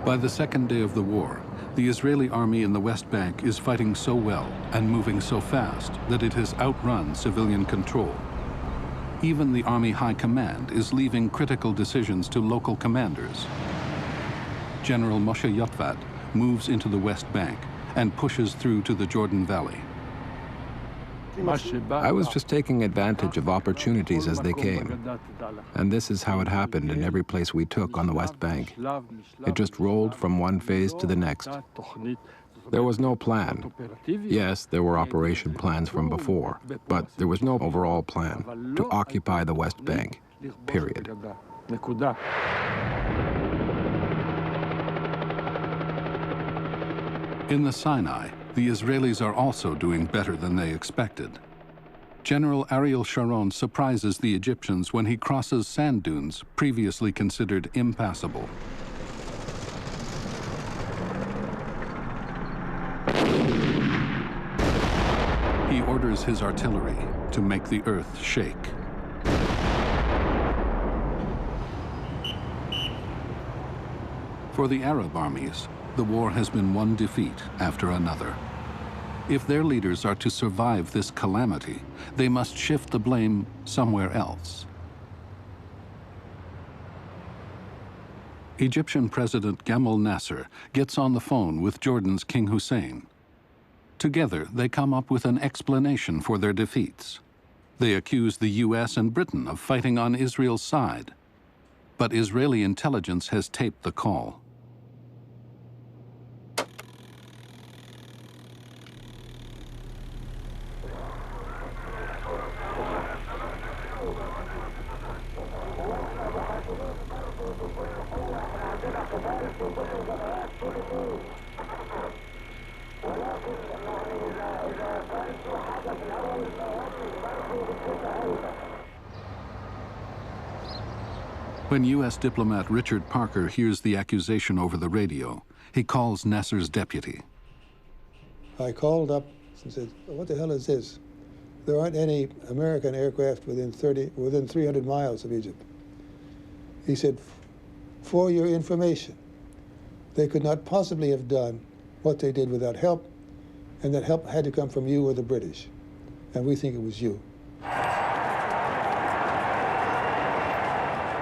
By the second day of the war, the Israeli army in the West Bank is fighting so well and moving so fast that it has outrun civilian control. Even the Army High Command is leaving critical decisions to local commanders. General Moshe Yotvad moves into the West Bank and pushes through to the Jordan Valley. I was just taking advantage of opportunities as they came. And this is how it happened in every place we took on the West Bank. It just rolled from one phase to the next. There was no plan. Yes, there were operation plans from before, but there was no overall plan to occupy the West Bank, period. In the Sinai, the Israelis are also doing better than they expected. General Ariel Sharon surprises the Egyptians when he crosses sand dunes previously considered impassable. He orders his artillery to make the earth shake. For the Arab armies, the war has been one defeat after another. If their leaders are to survive this calamity, they must shift the blame somewhere else. Egyptian President Gamal Nasser gets on the phone with Jordan's King Hussein. Together, they come up with an explanation for their defeats. They accuse the US and Britain of fighting on Israel's side. But Israeli intelligence has taped the call. When U.S. diplomat Richard Parker hears the accusation over the radio, he calls Nasser's deputy. I called up and said, what the hell is this? There aren't any American aircraft within 300 miles of Egypt. He said, for your information, they could not possibly have done what they did without help, and that help had to come from you or the British. And we think it was you.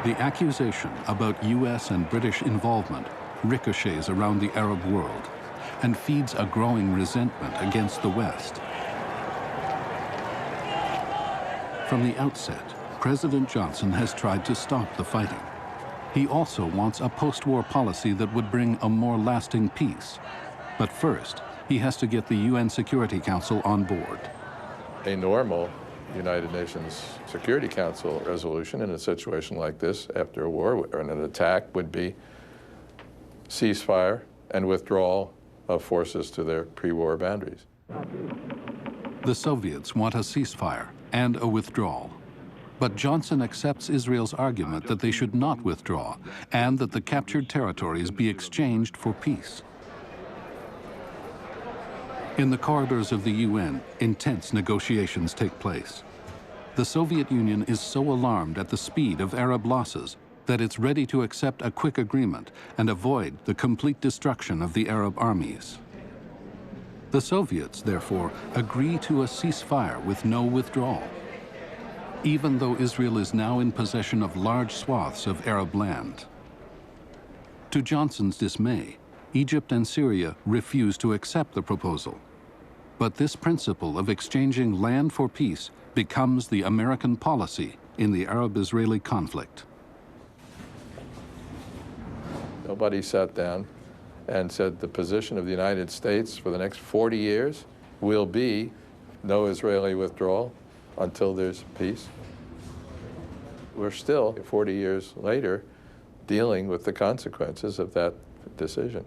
The accusation about U.S. and British involvement ricochets around the Arab world and feeds a growing resentment against the West. From the outset, President Johnson has tried to stop the fighting. He also wants a post-war policy that would bring a more lasting peace. But first, he has to get the UN Security Council on board. A normal United Nations Security Council resolution in a situation like this after a war or an attack would be ceasefire and withdrawal of forces to their pre-war boundaries. The Soviets want a ceasefire and a withdrawal. But Johnson accepts Israel's argument that they should not withdraw and that the captured territories be exchanged for peace. In the corridors of the UN, intense negotiations take place. The Soviet Union is so alarmed at the speed of Arab losses that it's ready to accept a quick agreement and avoid the complete destruction of the Arab armies. The Soviets, therefore, agree to a ceasefire with no withdrawal, even though Israel is now in possession of large swaths of Arab land. To Johnson's dismay, Egypt and Syria refuse to accept the proposal. But this principle of exchanging land for peace becomes the American policy in the Arab-Israeli conflict. Nobody sat down and said the position of the United States for the next 40 years will be no Israeli withdrawal until there's peace. We're still, 40 years later, dealing with the consequences of that decision.